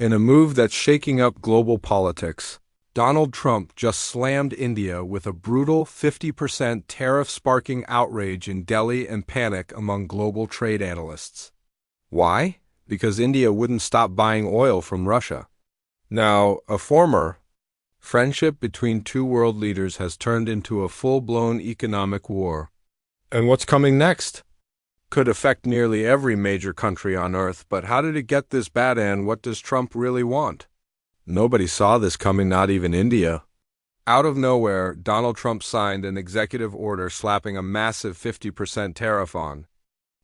In a move that's shaking up global politics, Donald Trump just slammed India with a brutal 50% tariff, sparking outrage in Delhi and panic among global trade analysts. Why? Because India wouldn't stop buying oil from Russia. Now, a former friendship between two world leaders has turned into a full-blown economic war. And what's coming next could affect nearly every major country on Earth, but how did it get this bad, and what does Trump really want? Nobody saw this coming, not even India. Out of nowhere, Donald Trump signed an executive order slapping a massive 50% tariff on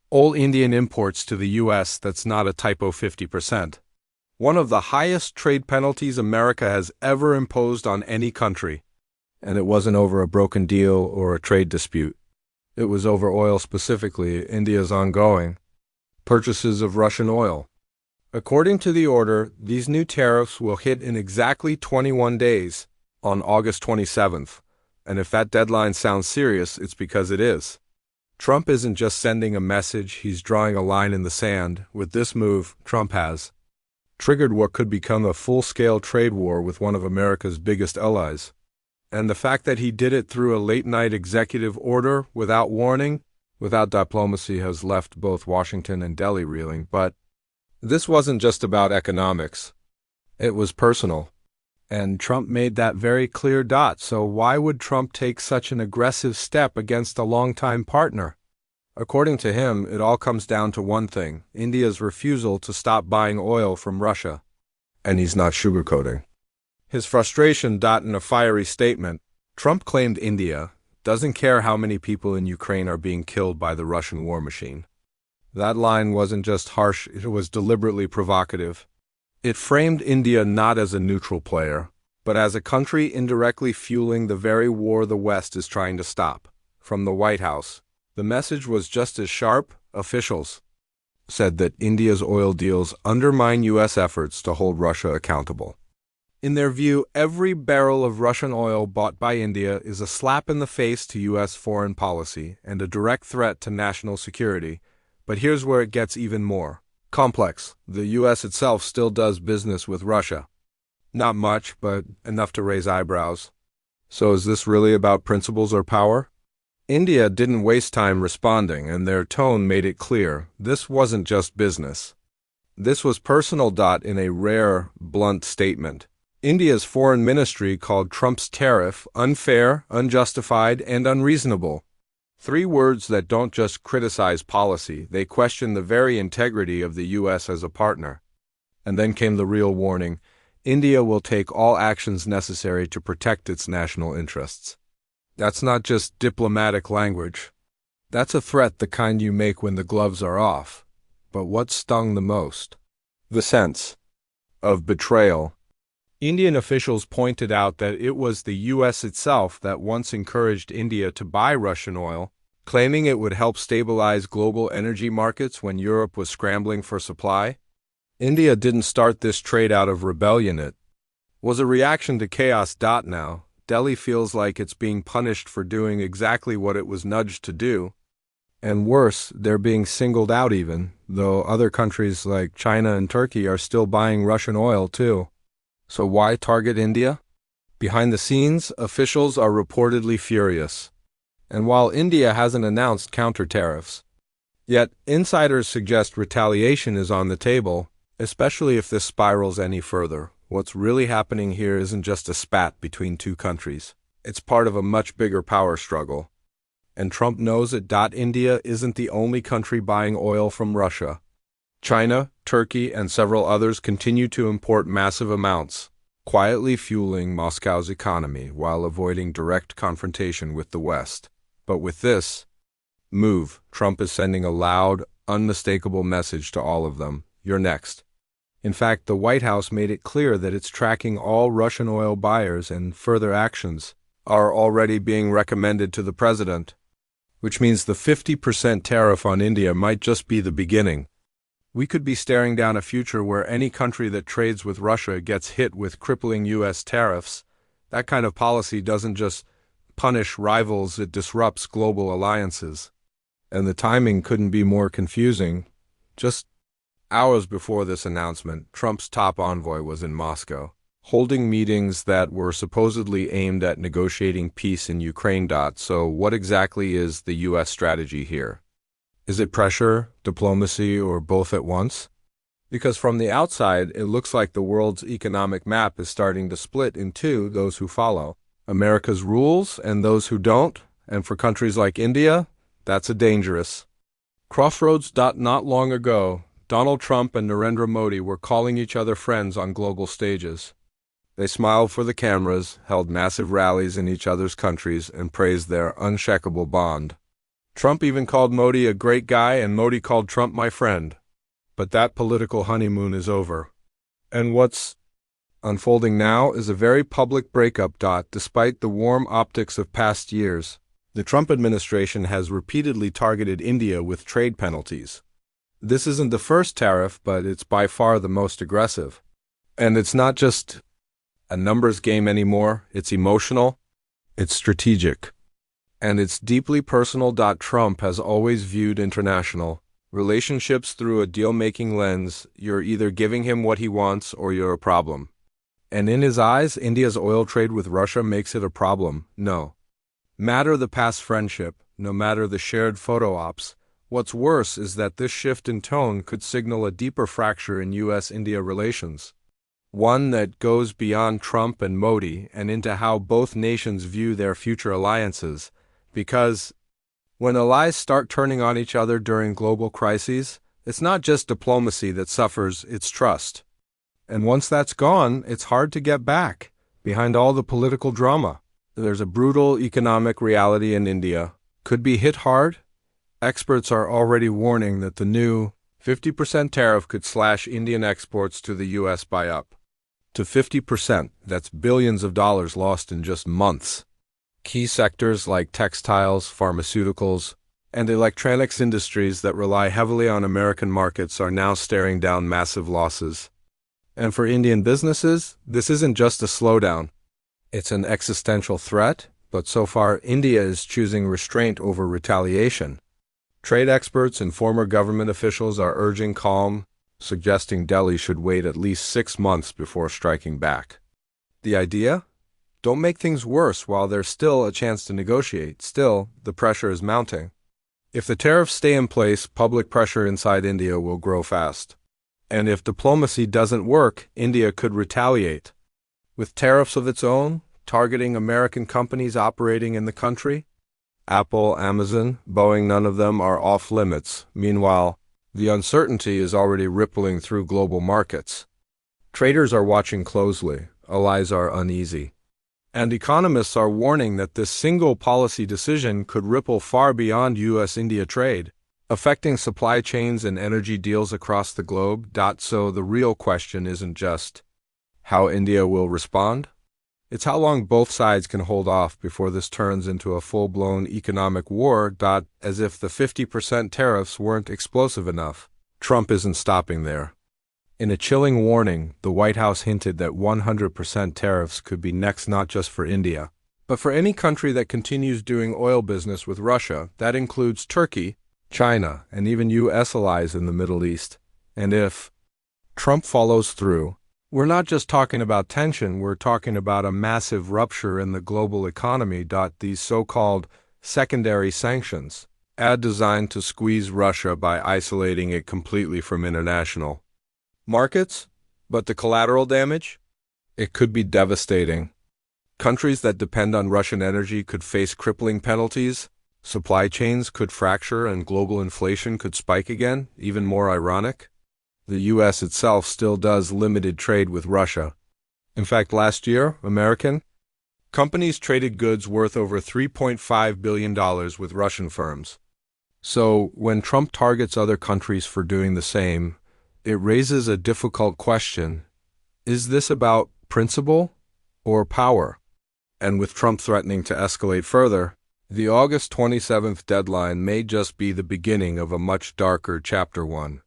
all Indian imports to the U.S. That's not a typo, 50%. One of the highest trade penalties America has ever imposed on any country. And it wasn't over a broken deal or a trade dispute. It was over oil, specifically India's ongoing purchases of Russian oil. According to the order, these new tariffs will hit in exactly 21 days, on August 27th. And if that deadline sounds serious, it's because it is. Trump isn't just sending a message, he's drawing a line in the sand. With this move, Trump has triggered what could become a full-scale trade war with one of America's biggest allies. And the fact that he did it through a late-night executive order without warning, without diplomacy, has left both Washington and Delhi reeling. But this wasn't just about economics. It was personal. And Trump made that very clear. So why would Trump take such an aggressive step against a longtime partner? According to him, it all comes down to one thing: India's refusal to stop buying oil from Russia. And he's not sugarcoating his frustration. In a fiery statement, Trump claimed India doesn't care how many people in Ukraine are being killed by the Russian war machine. That line wasn't just harsh, it was deliberately provocative. It framed India not as a neutral player, but as a country indirectly fueling the very war the West is trying to stop. From the White House, the message was just as sharp. Officials said that India's oil deals undermine U.S. efforts to hold Russia accountable. In their view, every barrel of Russian oil bought by India is a slap in the face to U.S. foreign policy and a direct threat to national security. But here's where it gets even more complex. The U.S. itself still does business with Russia. Not much, but enough to raise eyebrows. So is this really about principles or power? India didn't waste time responding, and their tone made it clear this wasn't just business. This was personal. In a rare, blunt statement, India's foreign ministry called Trump's tariff unfair, unjustified, and unreasonable. 3 words that don't just criticize policy, they question the very integrity of the U.S. as a partner. And then came the real warning: India will take all actions necessary to protect its national interests. That's not just diplomatic language. That's a threat, the kind you make when the gloves are off. But what stung the most? The sense of betrayal. Indian officials pointed out that it was the U.S. itself that once encouraged India to buy Russian oil, claiming it would help stabilize global energy markets when Europe was scrambling for supply. India didn't start this trade out of rebellion. It was a reaction to chaos. Now, Delhi feels like it's being punished for doing exactly what it was nudged to do. And worse, they're being singled out, even though other countries like China and Turkey are still buying Russian oil too. So why target India? Behind the scenes, officials are reportedly furious. And while India hasn't announced counter tariffs, yet insiders suggest retaliation is on the table, especially if this spirals any further. What's really happening here isn't just a spat between two countries. It's part of a much bigger power struggle. And Trump knows it. India isn't the only country buying oil from Russia. China, Turkey, and several others continue to import massive amounts, quietly fueling Moscow's economy while avoiding direct confrontation with the West. But with this move, Trump is sending a loud, unmistakable message to all of them: you're next. In fact, the White House made it clear that it's tracking all Russian oil buyers, and further actions are already being recommended to the president, which means the 50% tariff on India might just be the beginning. We could be staring down a future where any country that trades with Russia gets hit with crippling U.S. tariffs. That kind of policy doesn't just punish rivals, it disrupts global alliances. And the timing couldn't be more confusing. Just Hours before this announcement, Trump's top envoy was in Moscow, holding meetings that were supposedly aimed at negotiating peace in Ukraine. So what exactly is the U.S. strategy here? Is it pressure, diplomacy, or both at once? Because from the outside, it looks like the world's economic map is starting to split in two: those who follow America's rules and those who don't. And for countries like India, that's a dangerous crossroads. Not long ago, Donald Trump and Narendra Modi were calling each other friends on global stages. They smiled for the cameras, held massive rallies in each other's countries, and praised their unshakable bond. Trump even called Modi a great guy, and Modi called Trump my friend. But that political honeymoon is over. And what's unfolding now is a very public breakup. Despite the warm optics of past years, the Trump administration has repeatedly targeted India with trade penalties. This isn't the first tariff, but it's by far the most aggressive. And it's not just a numbers game anymore. It's emotional, it's strategic, and it's deeply personal. Trump has always viewed international relationships through a deal-making lens. You're either giving him what he wants or you're a problem. And in his eyes, India's oil trade with Russia makes it a problem. No matter the past friendship, no matter the shared photo ops, what's worse is that this shift in tone could signal a deeper fracture in U.S.-India relations, one that goes beyond Trump and Modi and into how both nations view their future alliances. Because when allies start turning on each other during global crises, it's not just diplomacy that suffers, it's trust. And once that's gone, it's hard to get back. Behind all the political drama, there's a brutal economic reality in India. Could be hit hard. Experts are already warning that the new 50% tariff could slash Indian exports to the U.S. by up to 50%. That's billions of dollars lost in just months. Key sectors like textiles, pharmaceuticals, and electronics industries that rely heavily on American markets are now staring down massive losses. And for Indian businesses, this isn't just a slowdown. It's an existential threat, but so far India is choosing restraint over retaliation. Trade experts and former government officials are urging calm, suggesting Delhi should wait at least 6 months before striking back. The idea? Don't make things worse while there's still a chance to negotiate. Still, the pressure is mounting. If the tariffs stay in place, public pressure inside India will grow fast. And if diplomacy doesn't work, India could retaliate with tariffs of its own, targeting American companies operating in the country. Apple, Amazon, Boeing, none of them are off limits. Meanwhile, the uncertainty is already rippling through global markets. Traders are watching closely, allies are uneasy, and economists are warning that this single policy decision could ripple far beyond U.S.-India trade, affecting supply chains and energy deals across the globe. So the real question isn't just how India will respond. It's how long both sides can hold off before this turns into a full-blown economic war. As if the 50% tariffs weren't explosive enough, Trump isn't stopping there. In a chilling warning, the White House hinted that 100% tariffs could be next, not just for India, but for any country that continues doing oil business with Russia. That includes Turkey, China, and even U.S. allies in the Middle East. And if Trump follows through, we're not just talking about tension, we're talking about a massive rupture in the global economy. These so-called secondary sanctions are designed to squeeze Russia by isolating it completely from international markets, but the collateral damage? It could be devastating. Countries that depend on Russian energy could face crippling penalties, supply chains could fracture, and global inflation could spike again. Even more ironic, the U.S. itself still does limited trade with Russia. In fact, last year, American companies traded goods worth over $3.5 billion with Russian firms. So, when Trump targets other countries for doing the same, it raises a difficult question. Is this about principle or power? And with Trump threatening to escalate further, the August 27th deadline may just be the beginning of a much darker Chapter 1,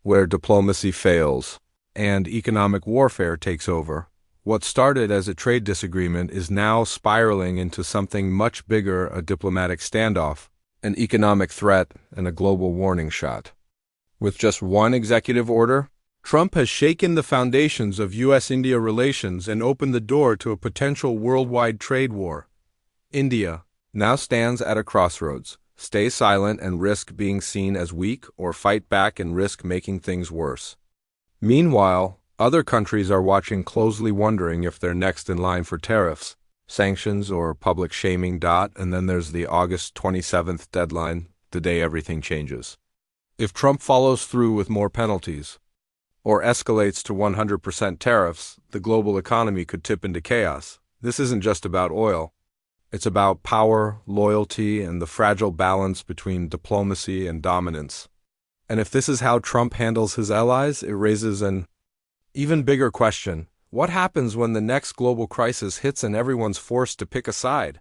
where diplomacy fails and economic warfare takes over. What started as a trade disagreement is now spiraling into something much bigger: a diplomatic standoff, an economic threat, and a global warning shot. With just one executive order, Trump has shaken the foundations of U.S.-India relations and opened the door to a potential worldwide trade war. India now stands at a crossroads: stay silent and risk being seen as weak, or fight back and risk making things worse. Meanwhile, other countries are watching closely, wondering if they're next in line for tariffs, sanctions, or public shaming. And then there's the August 27th deadline, the day everything changes. If Trump follows through with more penalties, or escalates to 100% tariffs, the global economy could tip into chaos. This isn't just about oil. It's about power, loyalty, and the fragile balance between diplomacy and dominance. And if this is how Trump handles his allies, it raises an even bigger question. What happens when the next global crisis hits and everyone's forced to pick a side?